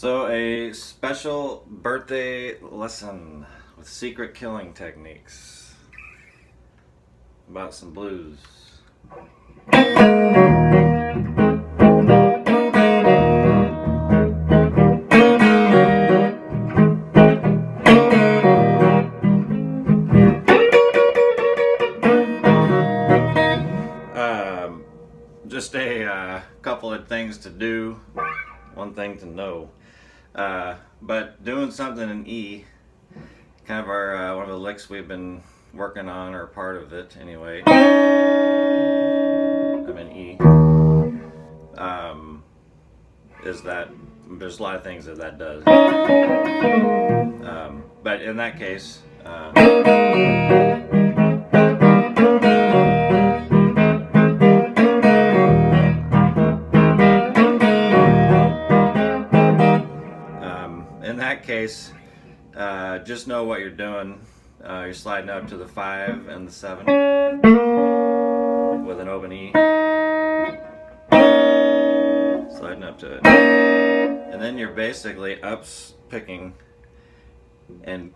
So, a special birthday lesson with secret killing techniques about some blues. Just a couple of things to do, one thing to know. But doing something in E, kind of our one of the licks we've been working on, or part of it anyway. I'm in E. Is that there's a lot of things that does. But in that case, just know what you're doing. You're sliding up to the 5 and the 7 with an open E. Sliding up to it. And then you're basically picking. And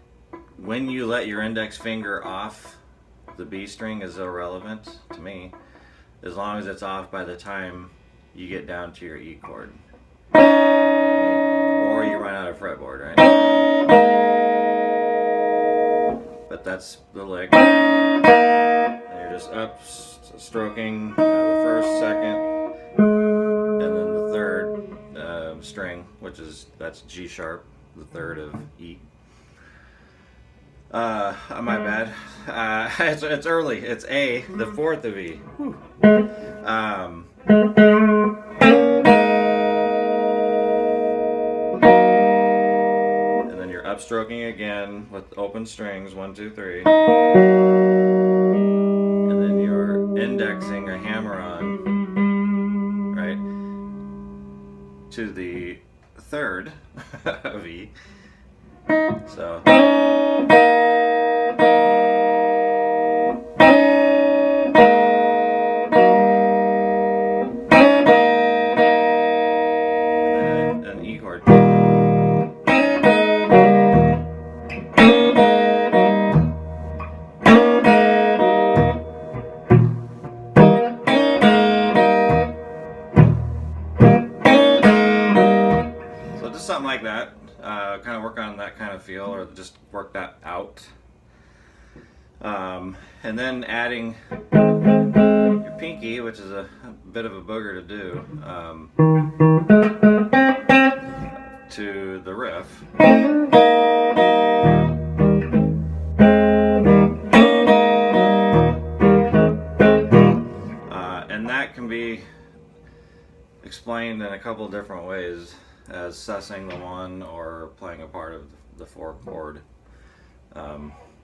when you let your index finger off the B string is irrelevant to me, as long as it's off by the time you get down to your E chord. Or you run out of fretboard, right? But that's the lick. And you're just stroking the first, second, and then the third string, that's G sharp, the third of E. My bad. It's early. It's A, the fourth of E. And then you're upstroking again with open strings, 1, 2, 3. And then you're indexing a hammer on, right, to the third of E. So. Something like that, kind of work on that kind of feel, or just work that out. And then adding your pinky, which is a bit of a booger to do, to the riff. And that can be explained in a couple different ways, as sussing the one or playing a part of the 4 chord.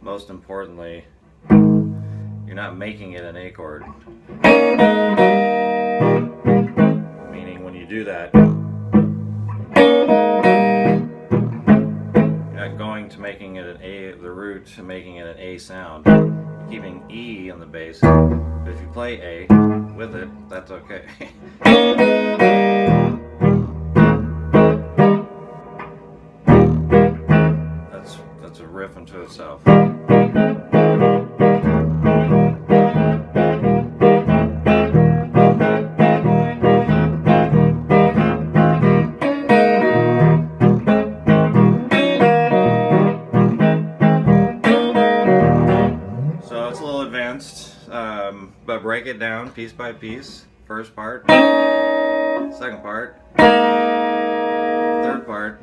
Most importantly, you're not making it an A chord. Meaning when you do that, you're not going to making it an A, the root to making it an A sound. You're keeping E on the bass. But if you play A with it, that's okay. That's a riff unto itself. So it's a little advanced, but break it down piece by piece. First part, second part, third part,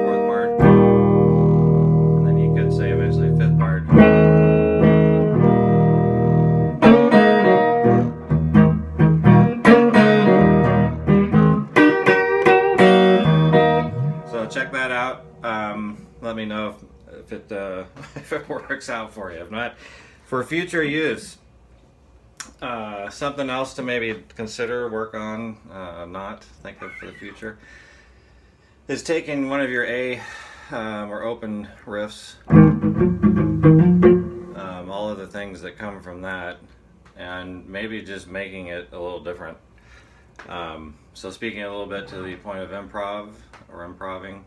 fourth part, and then you could say eventually fifth part. So check that out. Let me know if it if it works out for you. If not, for future use. Something else to maybe consider, work on, not think of for the future, is taking one of your A or open riffs, all of the things that come from that, and maybe just making it a little different. So speaking a little bit to the point of improv or improving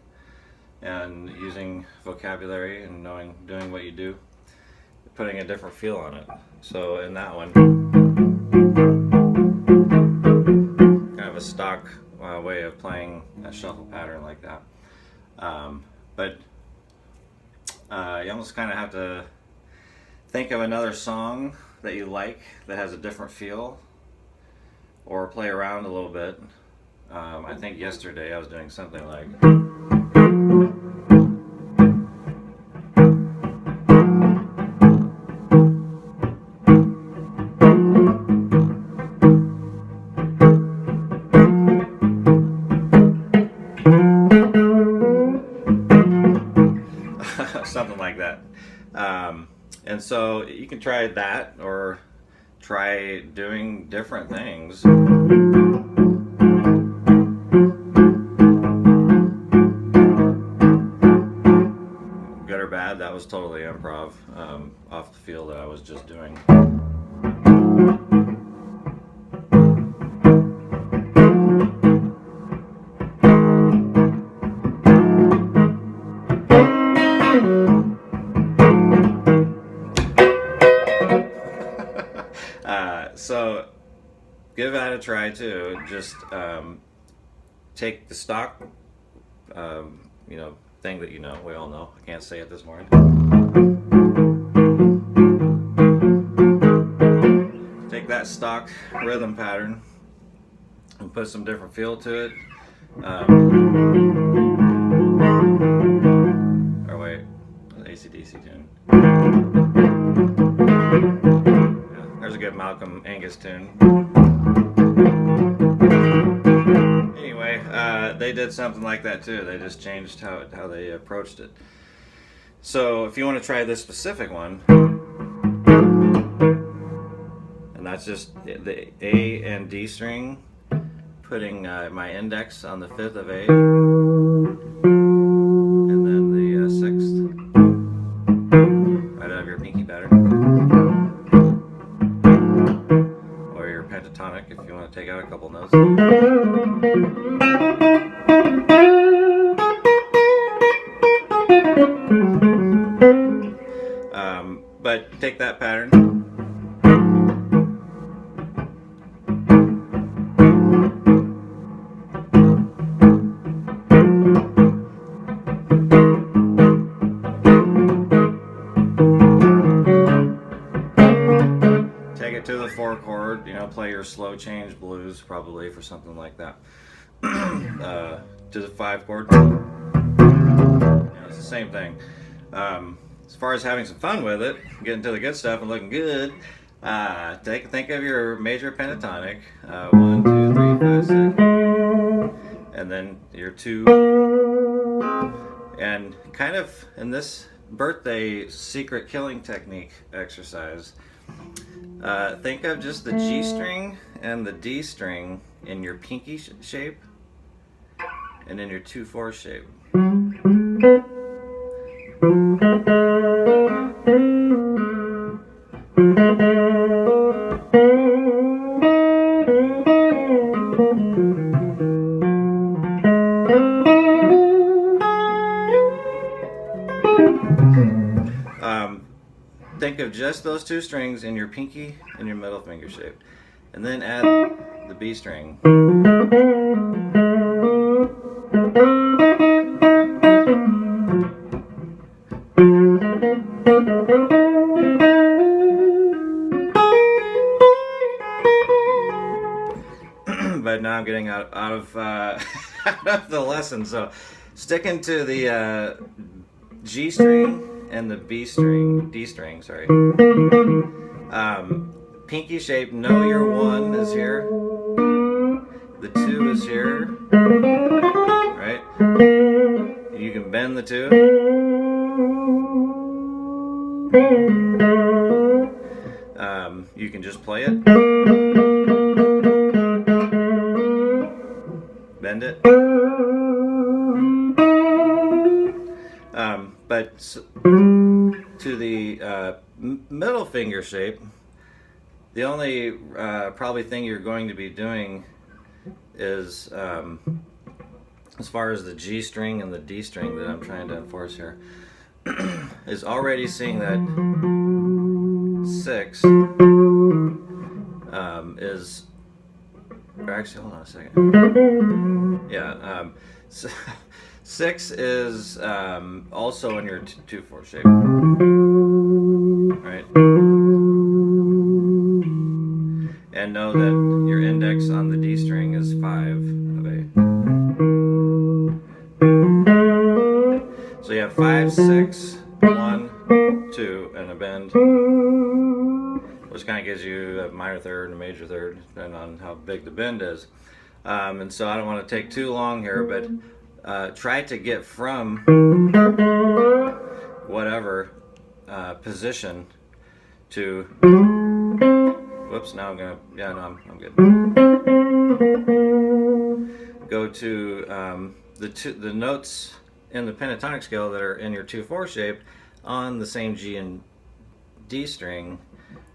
and using vocabulary and doing what you do, putting a different feel on it. So in that one, kind of a stock way of playing a shuffle pattern like that. But you almost kind of have to think of another song that you like that has a different feel, or play around a little bit. I think yesterday I was doing something like. Something like that. And so you can try that or try doing different things. Good or bad, that was totally improv off the feel that I was just doing. So give that a try too. Just take the stock, thing that we all know. I can't say it this morning. Take that stock rhythm pattern and put some different feel to it. Or wait, AC/DC tune. There's a good Malcolm Angus tune. Anyway, they did something like that too. They just changed how they approached it. So if you want to try this specific one, and that's just the A and D string, putting my index on the 5th of A, and then the 6th, right out of your pinky pattern. Pentatonic if you want to take out a couple notes. But take that pattern. Take it to the 4 chord, play your slow change blues probably for something like that. To the 5 chord. It's the same thing. As far as having some fun with it, getting to the good stuff and looking good, think of your major pentatonic, 1, 2, 3, 5, 6, and then your 2, and kind of in this birthday secret killing technique exercise, think of just the G string and the D string in your pinky shape and in your 2/4 shape. Think of just those 2 strings in your pinky and your middle finger shape, and then add the B string. But now I'm getting out of out of the lesson, so sticking to the G string and the D string, sorry. Pinky shape, know your 1 is here, the 2 is here, right? You can bend the 2. You can just play it, bend it. But to the middle finger shape, the only probably thing you're going to be doing is as far as the G string and the D string that I'm trying to enforce here, is already seeing that 6 is, or actually, hold on a second. Yeah, 6 is also in your 2/4 shape, right? And know that your index on the D string is 5 of A. So you have 5, 6, 1, 2, and a bend, which kind of gives you a minor third and a major third, depending on how big the bend is. And so I don't want to take too long here, but try to get from whatever position to, whoops, now I'm gonna, yeah, no, I'm good. Go to the notes in the pentatonic scale that are in your 2/4 shape on the same G and D string,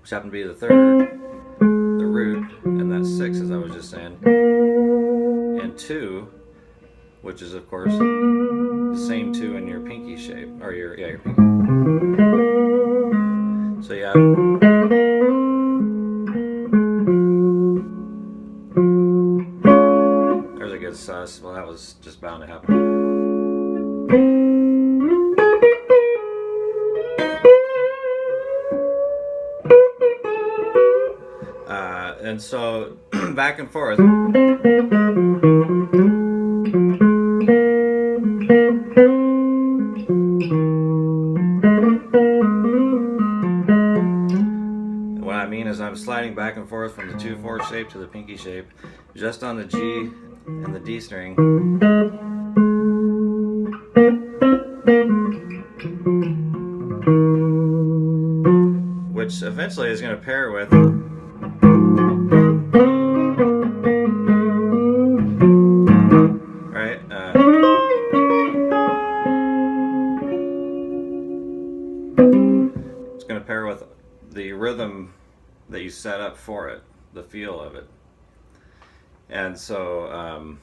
which happen to be the third, the root, and that's 6, as I was just saying, and 2, which is of course the same 2 in your pinky shape, or your pinky. So yeah. There's a good sus. Well, that was just bound to happen. And so back and forth. What I mean is I'm sliding back and forth from the 2/4 shape to the pinky shape, just on the G and the D string. Which eventually is going to pair with it's going to pair with the rhythm that you set up for it, the feel of it. And so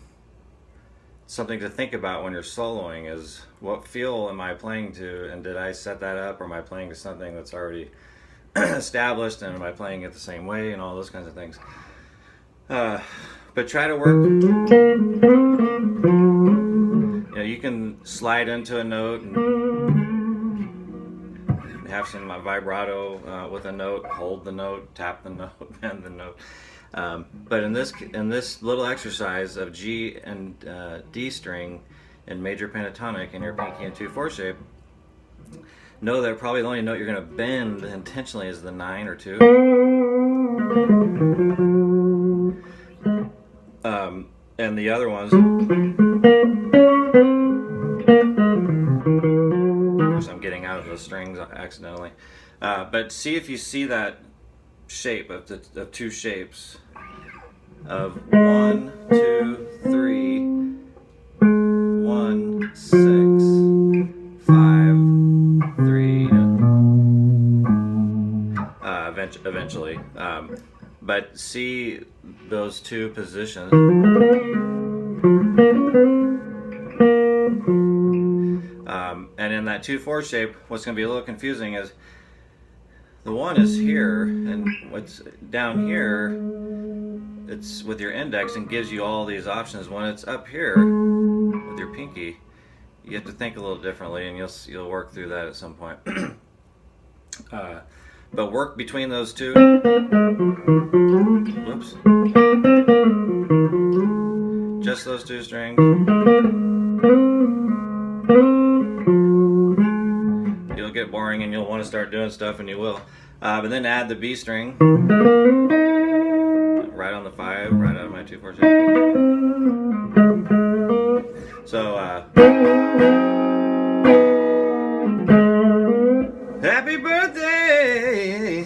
something to think about when you're soloing is, what feel am I playing to, and did I set that up, or am I playing to something that's already established, and am I playing it the same way, and all those kinds of things. But try to work, you can slide into a note and have some vibrato with a note, hold the note, tap the note, bend the note. But in this little exercise of G and D string in major pentatonic in your pinky and 2/4 shape, know that probably the only note you're going to bend intentionally is the 9 or 2. And the other ones, of course I'm getting out of those strings accidentally, but see if you see that shape of the 2 shapes of 1, 2, 3, 1, 6, 5, 3, eventually, but see those 2 positions. And in that 2/4 shape, what's going to be a little confusing is the 1 is here, and what's down here, it's with your index and gives you all these options. When it's up here with your pinky, you have to think a little differently, and you'll work through that at some point. But work between those 2. Whoops. Just those 2 strings. You'll get boring and you'll want to start doing stuff, and you will. But then add the B string right on the 5, right out of my 2/4 shape. So happy birthday